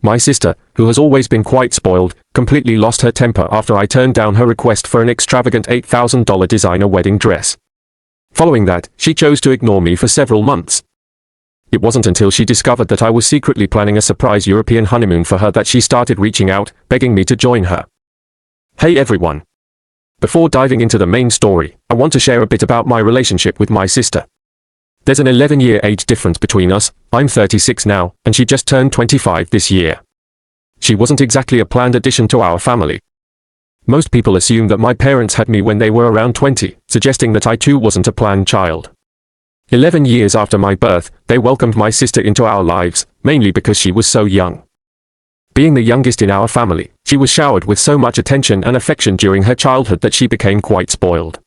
My sister, who has always been quite spoiled, completely lost her temper after I turned down her request for an extravagant $8,000 designer wedding dress. Following that, she chose to ignore me for several months. It wasn't until she discovered that I was secretly planning a surprise European honeymoon for her that she started reaching out, begging me to join her. Hey everyone! Before diving into the main story, I want to share a bit about my relationship with my sister. There's an 11-year age difference between us. I'm 36 now, and she just turned 25 this year. She wasn't exactly a planned addition to our family. Most people assume that my parents had me when they were around 20, suggesting that I too wasn't a planned child. 11 years after my birth, they welcomed my sister into our lives, mainly because she was so young. Being the youngest in our family, she was showered with so much attention and affection during her childhood that she became quite spoiled.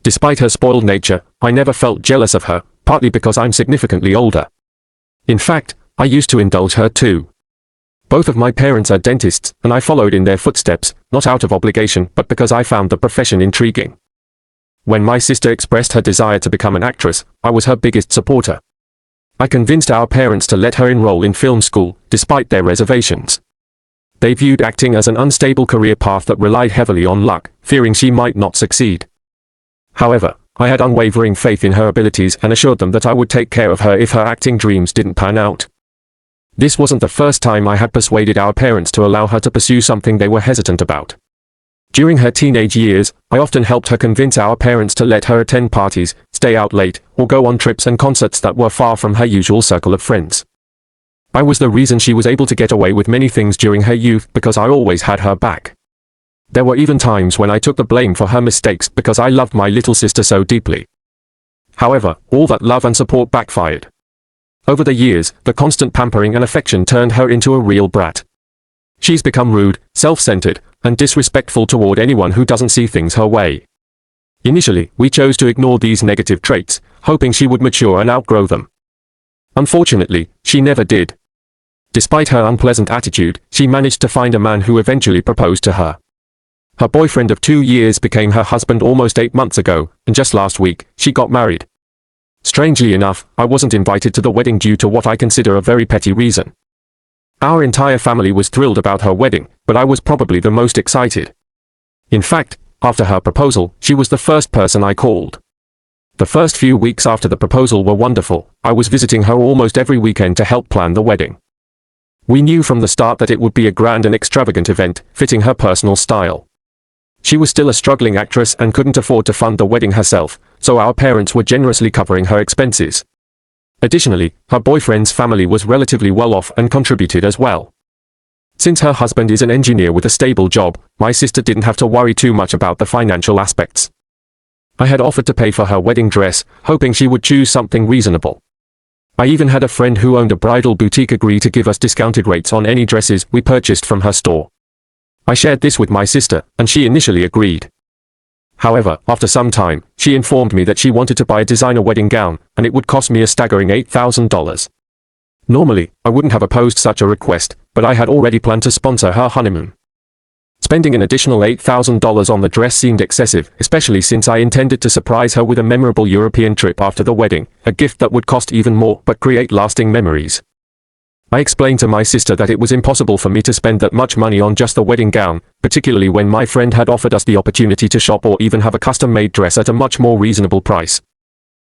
Despite her spoiled nature, I never felt jealous of her, partly because I'm significantly older. In fact, I used to indulge her too. Both of my parents are dentists, and I followed in their footsteps, not out of obligation but because I found the profession intriguing. When my sister expressed her desire to become an actress, I was her biggest supporter. I convinced our parents to let her enroll in film school, despite their reservations. They viewed acting as an unstable career path that relied heavily on luck, fearing she might not succeed. However, I had unwavering faith in her abilities and assured them that I would take care of her if her acting dreams didn't pan out. This wasn't the first time I had persuaded our parents to allow her to pursue something they were hesitant about. During her teenage years, I often helped her convince our parents to let her attend parties, stay out late, or go on trips and concerts that were far from her usual circle of friends. I was the reason she was able to get away with many things during her youth because I always had her back. There were even times when I took the blame for her mistakes because I loved my little sister so deeply. However, all that love and support backfired. Over the years, the constant pampering and affection turned her into a real brat. She's become rude, self-centered, and disrespectful toward anyone who doesn't see things her way. Initially, we chose to ignore these negative traits, hoping she would mature and outgrow them. Unfortunately, she never did. Despite her unpleasant attitude, she managed to find a man who eventually proposed to her. Her boyfriend of 2 years became her husband almost 8 months ago, and just last week, she got married. Strangely enough, I wasn't invited to the wedding due to what I consider a very petty reason. Our entire family was thrilled about her wedding, but I was probably the most excited. In fact, after her proposal, she was the first person I called. The first few weeks after the proposal were wonderful. I was visiting her almost every weekend to help plan the wedding. We knew from the start that it would be a grand and extravagant event, fitting her personal style. She was still a struggling actress and couldn't afford to fund the wedding herself, so our parents were generously covering her expenses. Additionally, her boyfriend's family was relatively well off and contributed as well. Since her husband is an engineer with a stable job, my sister didn't have to worry too much about the financial aspects. I had offered to pay for her wedding dress, hoping she would choose something reasonable. I even had a friend who owned a bridal boutique agree to give us discounted rates on any dresses we purchased from her store. I shared this with my sister, and she initially agreed. However, after some time, she informed me that she wanted to buy a designer wedding gown, and it would cost me a staggering $8,000. Normally, I wouldn't have opposed such a request, but I had already planned to sponsor her honeymoon. Spending an additional $8,000 on the dress seemed excessive, especially since I intended to surprise her with a memorable European trip after the wedding, a gift that would cost even more but create lasting memories. I explained to my sister that it was impossible for me to spend that much money on just the wedding gown, particularly when my friend had offered us the opportunity to shop or even have a custom-made dress at a much more reasonable price.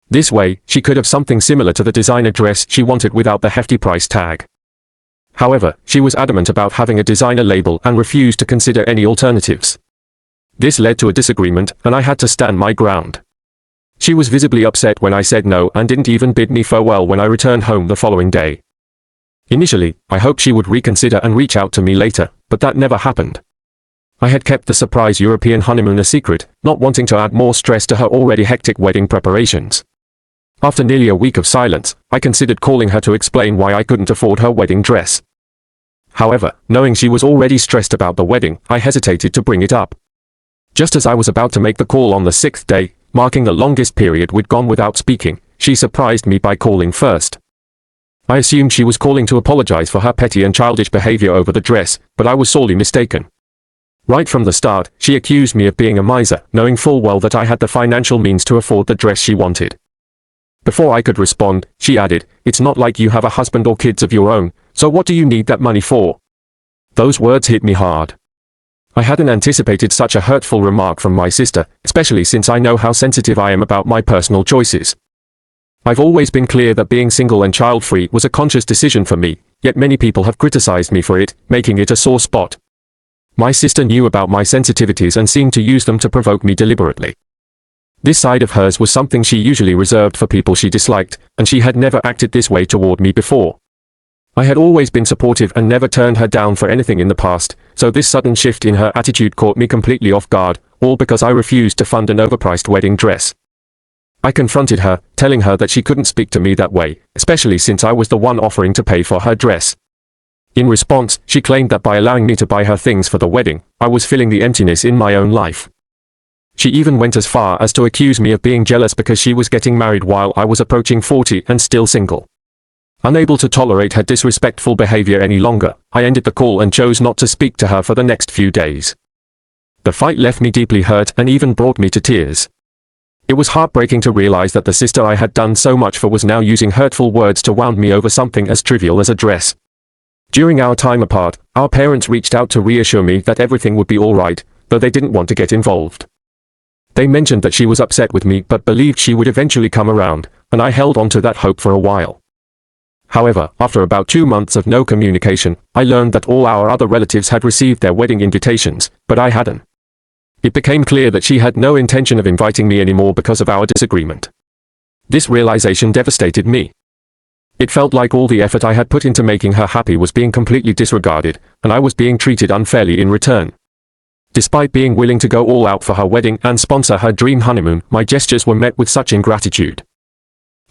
This way, she could have something similar to the designer dress she wanted without the hefty price tag. However, she was adamant about having a designer label and refused to consider any alternatives. This led to a disagreement, and I had to stand my ground. She was visibly upset when I said no and didn't even bid me farewell when I returned home the following day. Initially, I hoped she would reconsider and reach out to me later, but that never happened. I had kept the surprise European honeymoon a secret, not wanting to add more stress to her already hectic wedding preparations. After nearly a week of silence, I considered calling her to explain why I couldn't afford her wedding dress. However, knowing she was already stressed about the wedding, I hesitated to bring it up. Just as I was about to make the call on the 6th day, marking the longest period we'd gone without speaking, she surprised me by calling first. I assumed she was calling to apologize for her petty and childish behavior over the dress, but I was sorely mistaken. Right from the start, she accused me of being a miser, knowing full well that I had the financial means to afford the dress she wanted. Before I could respond, she added, "It's not like you have a husband or kids of your own, So what do you need that money for? Those words hit me hard. I hadn't anticipated such a hurtful remark from my sister, especially since I know how sensitive I am about my personal choices. I've always been clear that being single and child-free was a conscious decision for me, yet many people have criticized me for it, making it a sore spot. My sister knew about my sensitivities and seemed to use them to provoke me deliberately. This side of hers was something she usually reserved for people she disliked, and she had never acted this way toward me before. I had always been supportive and never turned her down for anything in the past, so this sudden shift in her attitude caught me completely off guard, all because I refused to fund an overpriced wedding dress. I confronted her, telling her that she couldn't speak to me that way, especially since I was the one offering to pay for her dress. In response, she claimed that by allowing me to buy her things for the wedding, I was filling the emptiness in my own life. She even went as far as to accuse me of being jealous because she was getting married while I was approaching 40 and still single. Unable to tolerate her disrespectful behavior any longer, I ended the call and chose not to speak to her for the next few days. The fight left me deeply hurt and even brought me to tears. It was heartbreaking to realize that the sister I had done so much for was now using hurtful words to wound me over something as trivial as a dress. During our time apart, our parents reached out to reassure me that everything would be all right, though they didn't want to get involved. They mentioned that she was upset with me but believed she would eventually come around, and I held on to that hope for a while. However, after about 2 months of no communication, I learned that all our other relatives had received their wedding invitations, but I hadn't. It became clear that she had no intention of inviting me anymore because of our disagreement. This realization devastated me. It felt like all the effort I had put into making her happy was being completely disregarded, and I was being treated unfairly in return. Despite being willing to go all out for her wedding and sponsor her dream honeymoon, my gestures were met with such ingratitude.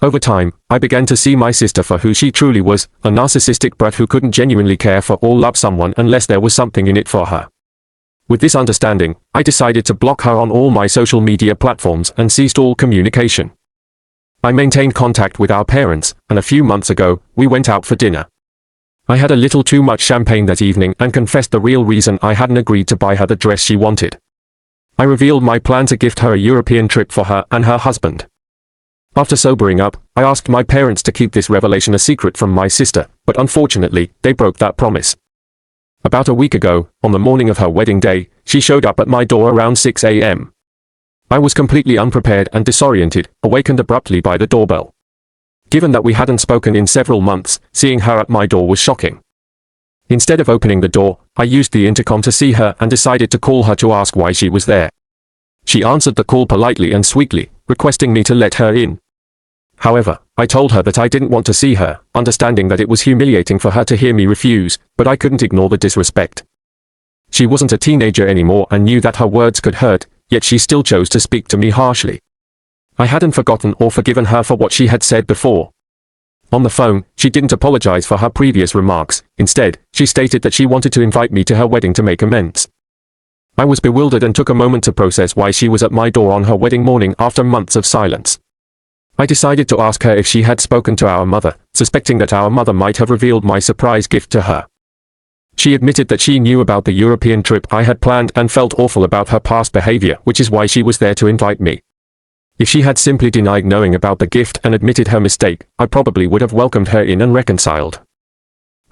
Over time, I began to see my sister for who she truly was, a narcissistic brat who couldn't genuinely care for or love someone unless there was something in it for her. With this understanding, I decided to block her on all my social media platforms and ceased all communication. I maintained contact with our parents, and a few months ago, we went out for dinner. I had a little too much champagne that evening and confessed the real reason I hadn't agreed to buy her the dress she wanted. I revealed my plan to gift her a European trip for her and her husband. After sobering up, I asked my parents to keep this revelation a secret from my sister, but unfortunately, they broke that promise. About a week ago, on the morning of her wedding day, she showed up at my door around 6 a.m. I was completely unprepared and disoriented, awakened abruptly by the doorbell. Given that we hadn't spoken in several months, seeing her at my door was shocking. Instead of opening the door, I used the intercom to see her and decided to call her to ask why she was there. She answered the call politely and sweetly, requesting me to let her in. However, I told her that I didn't want to see her, understanding that it was humiliating for her to hear me refuse, but I couldn't ignore the disrespect. She wasn't a teenager anymore and knew that her words could hurt, yet she still chose to speak to me harshly. I hadn't forgotten or forgiven her for what she had said before. On the phone, she didn't apologize for her previous remarks. Instead, she stated that she wanted to invite me to her wedding to make amends. I was bewildered and took a moment to process why she was at my door on her wedding morning after months of silence. I decided to ask her if she had spoken to our mother, suspecting that our mother might have revealed my surprise gift to her. She admitted that she knew about the European trip I had planned and felt awful about her past behavior, which is why she was there to invite me. If she had simply denied knowing about the gift and admitted her mistake, I probably would have welcomed her in and reconciled.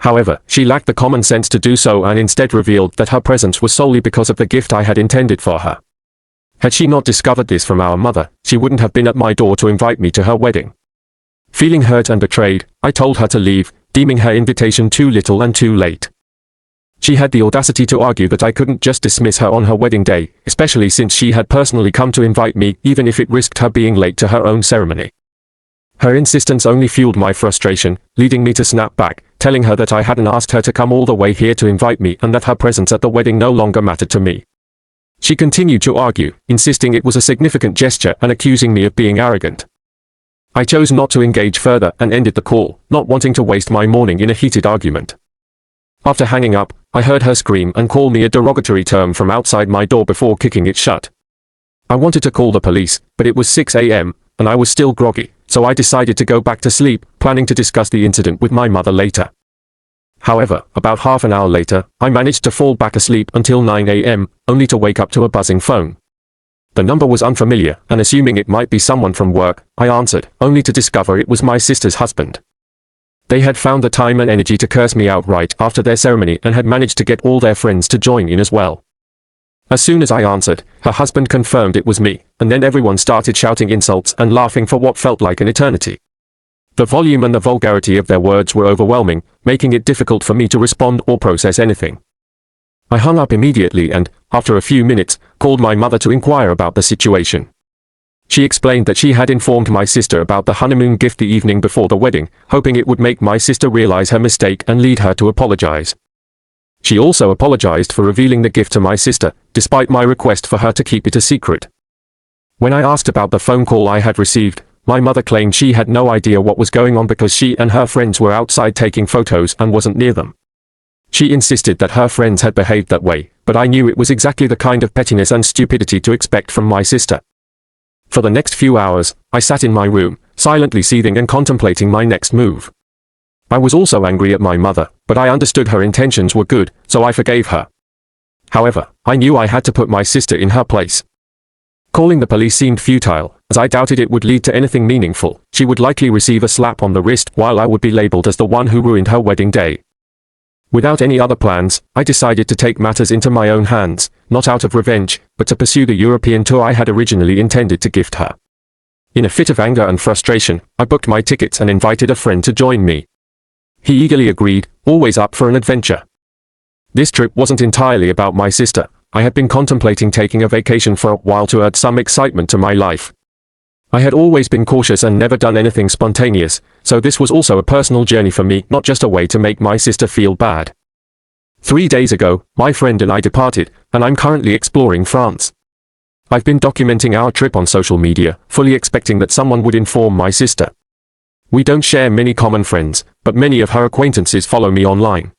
However, she lacked the common sense to do so and instead revealed that her presence was solely because of the gift I had intended for her. Had she not discovered this from our mother, she wouldn't have been at my door to invite me to her wedding. Feeling hurt and betrayed, I told her to leave, deeming her invitation too little and too late. She had the audacity to argue that I couldn't just dismiss her on her wedding day, especially since she had personally come to invite me, even if it risked her being late to her own ceremony. Her insistence only fueled my frustration, leading me to snap back, telling her that I hadn't asked her to come all the way here to invite me and that her presence at the wedding no longer mattered to me. She continued to argue, insisting it was a significant gesture and accusing me of being arrogant. I chose not to engage further and ended the call, not wanting to waste my morning in a heated argument. After hanging up, I heard her scream and call me a derogatory term from outside my door before kicking it shut. I wanted to call the police, but it was 6 a.m., and I was still groggy, so I decided to go back to sleep, planning to discuss the incident with my mother later. However, about half an hour later, I managed to fall back asleep until 9 a.m., only to wake up to a buzzing phone. The number was unfamiliar, and assuming it might be someone from work, I answered, only to discover it was my sister's husband. They had found the time and energy to curse me outright after their ceremony and had managed to get all their friends to join in as well. As soon as I answered, her husband confirmed it was me, and then everyone started shouting insults and laughing for what felt like an eternity. The volume and the vulgarity of their words were overwhelming, making it difficult for me to respond or process anything. I hung up immediately and, after a few minutes, called my mother to inquire about the situation. She explained that she had informed my sister about the honeymoon gift the evening before the wedding, hoping it would make my sister realize her mistake and lead her to apologize. She also apologized for revealing the gift to my sister, despite my request for her to keep it a secret. When I asked about the phone call I had received, my mother claimed she had no idea what was going on because she and her friends were outside taking photos and wasn't near them. She insisted that her friends had behaved that way, but I knew it was exactly the kind of pettiness and stupidity to expect from my sister. For the next few hours, I sat in my room, silently seething and contemplating my next move. I was also angry at my mother, but I understood her intentions were good, so I forgave her. However, I knew I had to put my sister in her place. Calling the police seemed futile, as I doubted it would lead to anything meaningful. She would likely receive a slap on the wrist while I would be labeled as the one who ruined her wedding day. Without any other plans, I decided to take matters into my own hands, not out of revenge, but to pursue the European tour I had originally intended to gift her. In a fit of anger and frustration, I booked my tickets and invited a friend to join me. He eagerly agreed, always up for an adventure. This trip wasn't entirely about my sister. I had been contemplating taking a vacation for a while to add some excitement to my life. I had always been cautious and never done anything spontaneous, so this was also a personal journey for me, not just a way to make my sister feel bad. 3 days ago, my friend and I departed, and I'm currently exploring France. I've been documenting our trip on social media, fully expecting that someone would inform my sister. We don't share many common friends, but many of her acquaintances follow me online.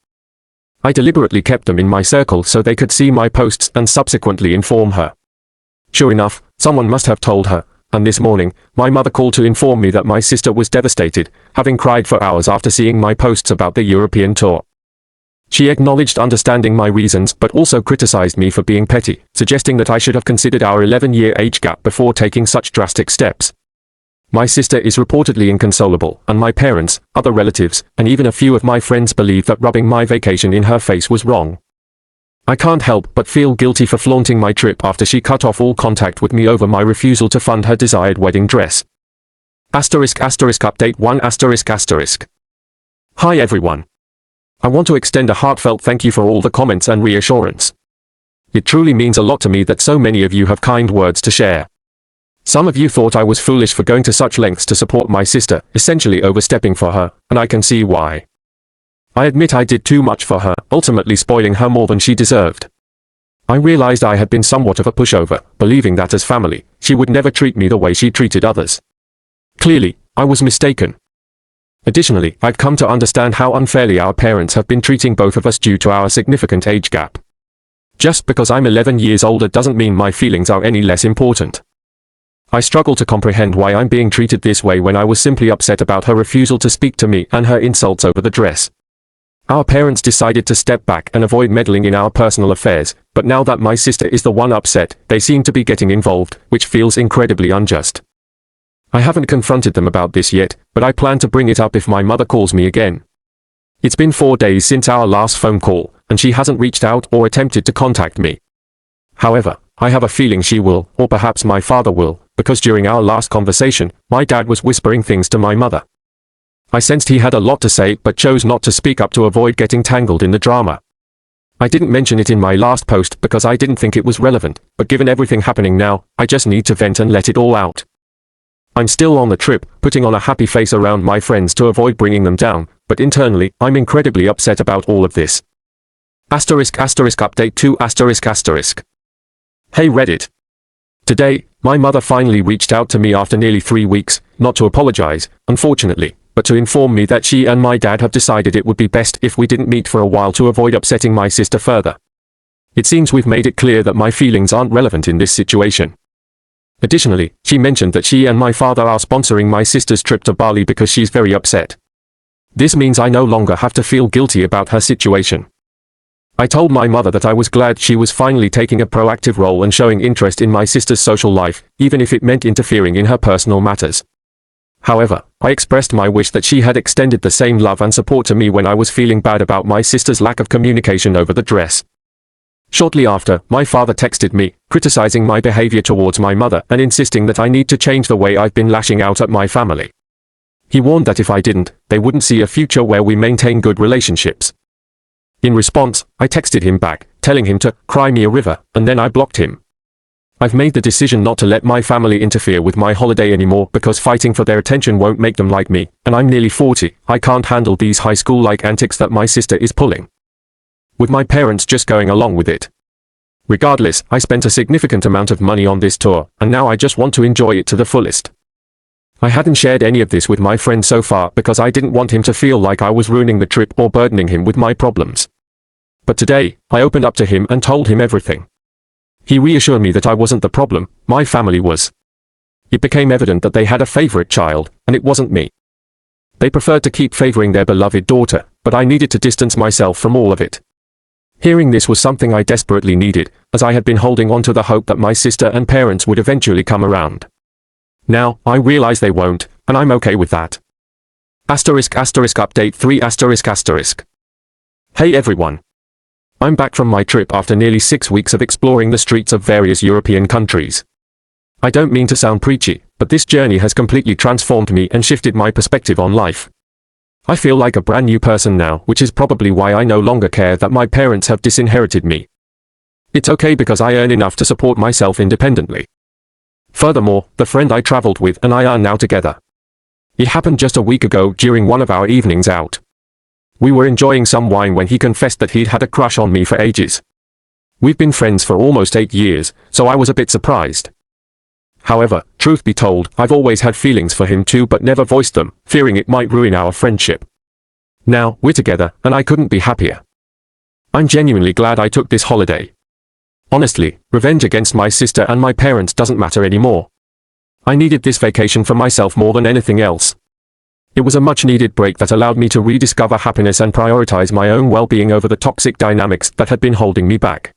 I deliberately kept them in my circle so they could see my posts and subsequently inform her. Sure enough, someone must have told her, and this morning, my mother called to inform me that my sister was devastated, having cried for hours after seeing my posts about the European tour. She acknowledged understanding my reasons but also criticized me for being petty, suggesting that I should have considered our 11-year age gap before taking such drastic steps. My sister is reportedly inconsolable, and my parents, other relatives, and even a few of my friends believe that rubbing my vacation in her face was wrong. I can't help but feel guilty for flaunting my trip after she cut off all contact with me over my refusal to fund her desired wedding dress. Update 1 ***. Hi everyone. I want to extend a heartfelt thank you for all the comments and reassurance. It truly means a lot to me that so many of you have kind words to share. Some of you thought I was foolish for going to such lengths to support my sister, essentially overstepping for her, and I can see why. I admit I did too much for her, ultimately spoiling her more than she deserved. I realized I had been somewhat of a pushover, believing that as family, she would never treat me the way she treated others. Clearly, I was mistaken. Additionally, I've come to understand how unfairly our parents have been treating both of us due to our significant age gap. Just because I'm 11 years older doesn't mean my feelings are any less important. I struggle to comprehend why I'm being treated this way when I was simply upset about her refusal to speak to me and her insults over the dress. Our parents decided to step back and avoid meddling in our personal affairs, but now that my sister is the one upset, they seem to be getting involved, which feels incredibly unjust. I haven't confronted them about this yet, but I plan to bring it up if my mother calls me again. It's been 4 days since our last phone call, and she hasn't reached out or attempted to contact me. However, I have a feeling she will, or perhaps my father will, because during our last conversation, my dad was whispering things to my mother. I sensed he had a lot to say but chose not to speak up to avoid getting tangled in the drama. I didn't mention it in my last post because I didn't think it was relevant, but given everything happening now, I just need to vent and let it all out. I'm still on the trip, putting on a happy face around my friends to avoid bringing them down, but internally, I'm incredibly upset about all of this. Update 2 ***. Hey Reddit. Today, my mother finally reached out to me after nearly 3 weeks, not to apologize, unfortunately, but to inform me that she and my dad have decided it would be best if we didn't meet for a while to avoid upsetting my sister further. It seems we've made it clear that my feelings aren't relevant in this situation. Additionally, she mentioned that she and my father are sponsoring my sister's trip to Bali because she's very upset. This means I no longer have to feel guilty about her situation. I told my mother that I was glad she was finally taking a proactive role and showing interest in my sister's social life, even if it meant interfering in her personal matters. However, I expressed my wish that she had extended the same love and support to me when I was feeling bad about my sister's lack of communication over the dress. Shortly after, my father texted me, criticizing my behavior towards my mother and insisting that I need to change the way I've been lashing out at my family. He warned that if I didn't, they wouldn't see a future where we maintain good relationships. In response, I texted him back, telling him to cry me a river, and then I blocked him. I've made the decision not to let my family interfere with my holiday anymore because fighting for their attention won't make them like me, and I'm nearly 40, I can't handle these high school-like antics that my sister is pulling. With my parents just going along with it. Regardless, I spent a significant amount of money on this tour, and now I just want to enjoy it to the fullest. I hadn't shared any of this with my friend so far because I didn't want him to feel like I was ruining the trip or burdening him with my problems. But today, I opened up to him and told him everything. He reassured me that I wasn't the problem, my family was. It became evident that they had a favorite child, and it wasn't me. They preferred to keep favoring their beloved daughter, but I needed to distance myself from all of it. Hearing this was something I desperately needed, as I had been holding on to the hope that my sister and parents would eventually come around. Now, I realize they won't, and I'm okay with that. Update 3 ***. Hey everyone. I'm back from my trip after nearly 6 weeks of exploring the streets of various European countries. I don't mean to sound preachy, but this journey has completely transformed me and shifted my perspective on life. I feel like a brand new person now, which is probably why I no longer care that my parents have disinherited me. It's okay because I earn enough to support myself independently. Furthermore, the friend I traveled with and I are now together. It happened just a week ago during one of our evenings out. We were enjoying some wine when he confessed that he'd had a crush on me for ages. We've been friends for almost 8 years, so I was a bit surprised. However, truth be told, I've always had feelings for him too but never voiced them, fearing it might ruin our friendship. Now, we're together, and I couldn't be happier. I'm genuinely glad I took this holiday. Honestly, revenge against my sister and my parents doesn't matter anymore. I needed this vacation for myself more than anything else. It was a much-needed break that allowed me to rediscover happiness and prioritize my own well-being over the toxic dynamics that had been holding me back.